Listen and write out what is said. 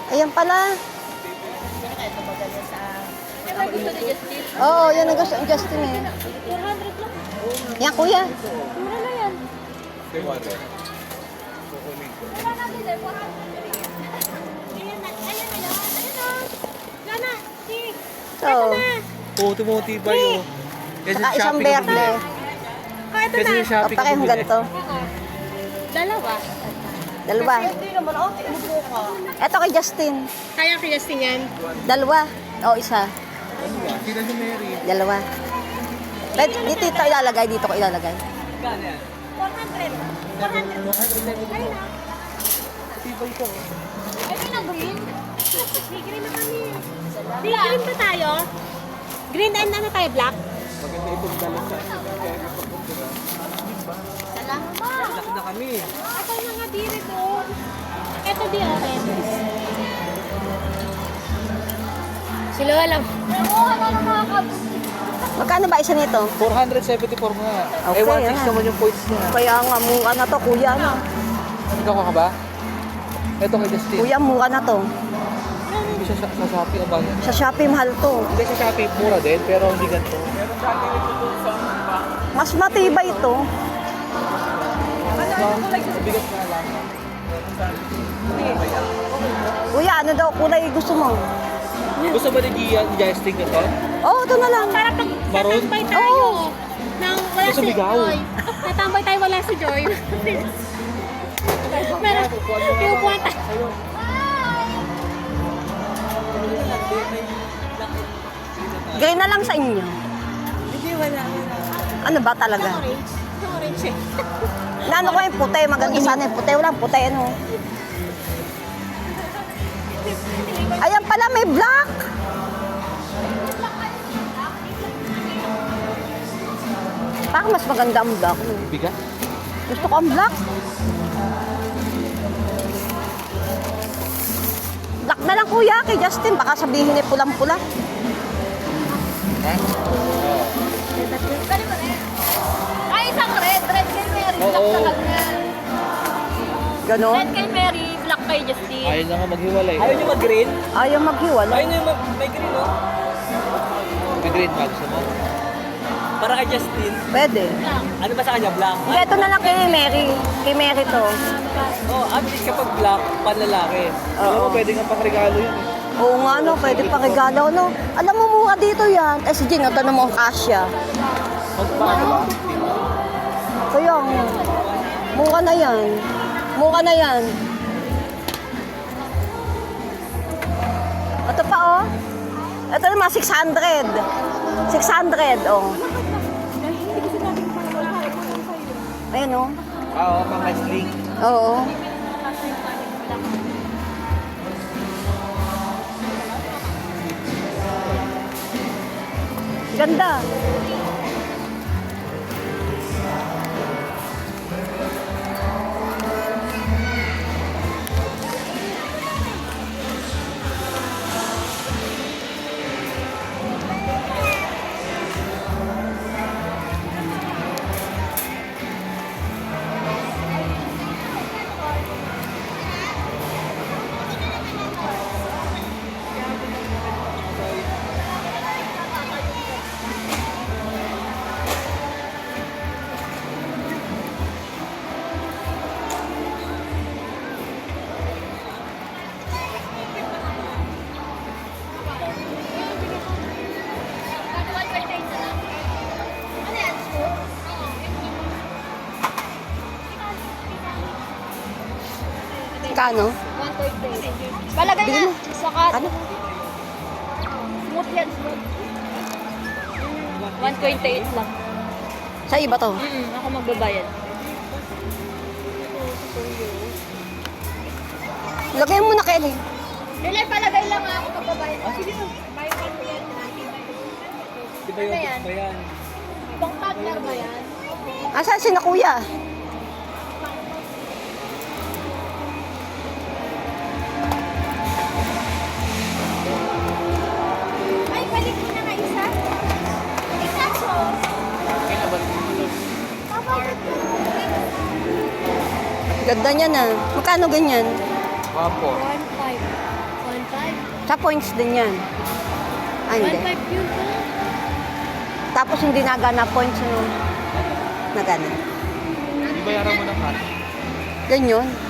Ayan pala. Oo, yan ang gusto ang Justin eh. 400 lang. Yan kuya. Mura na yan. Wala natin eh, 400. Ayun na, ayun na yan. Ayun na. Gana, si. So, Oo, tumutibay oh. Kasi saka isang berde. Ito Kasi na. yung shopping ko Pakihang bumili. ganito. Dalawa. Dalawa. Ito kay Justin. Kaya kay Justin yan. Dalawa. O isa. Sila si Mary. Dalawa. But, dito ito ilalagay. Dito ko ilalagay. Gano'n yan? 400. 400. Ayun na. Tibay ko. Ayun na, green. May green na kami. May green pa tayo. Green and ano tayo, black? Maganda itong dala sa Salamat. Laki na kami. Ako yung mga diri ko. Ito di orange. Sila alam. Oo, ano na mga kabus. Magkano ba isa nito? 474 nga. Okay, Eh, 1.6 ah. naman yung points niya. Kaya nga, mura na to, kuya. Ano? Ikaw ka ba? Ito kay Justin. Kuya, mura na to. Hindi siya sa Shopee o ba? Sa Shopee, mahal to. Hindi sa Shopee, mura din, pero hindi ganito. Mas matibay ito. Bigat na lang. Kuya, ano daw kulay gusto mo? Gusto ba ni Justin ito? Oo, ito na lang. Para pag Maroon? tatambay tayo. Oo. Nang wala Gusto si bigaw. Joy. Tatambay tayo wala si Joy. Meron, iupuan tayo. Green na lang sa inyo. Hindi, wala. Ano ba talaga? Orange. Orange eh. Naano ko yung puti, maganda sana yung puti. Walang puti, ano. Ayan pala, may black. Parang mas maganda ang black. Bigat? Gusto ko ang black. Black na lang kuya kay Justin. Baka sabihin niya pulang-pula. Ay, isang red. Red kay Mary. Black Oo. talaga. Ganon. Red kay Mary. Black kay Justin. Ayaw na nga maghiwalay. Ayaw niyo mag-green? Ayaw maghiwala. niyo may green, no? May green ba? Gusto mo? Para kay Justin. Pwede. Ano ba sa kanya? Black? Hindi, ito na lang kay Mary. Kay Mary to. Oo, at least kapag black, panlalaki. Oo. Pwede nga pang regalo yun eh. Oo nga, no. Pwede pa regalo, no. Alam mo, mura dito yan. Eh, si Jing, tanong mo ang kasya. Magpaano? Kaya nga. Mura na yan. Mura na yan. Ito pa, oh. Ito naman, 600. 600, oh. Ayan, oh. Oo, pang-wrestling. Oo. Ganda. Kano? 1.8. Palagay Bigyan na. mo. Saka, Ano? smooth yan, smooth. 1.8 lang. Sa iba to? Ako magbabayad. Lagay mo na Kelly. Dili, palagay lang ako magbabayad. Sige na. Bayad ko yan. Di ba Ano yan? ba yan? Pang toddler ba yan? Asan si na kuya? Ay, balik mo na nga isa. Isa, so. Ganda niya na. Magkano ganyan? Wapo. 1.5. Sa points din yan. Ah, hindi. 1.5 yun po. Tapos hindi nagana points no. Nagana. Ibayaran mo ng cash. Ganyan.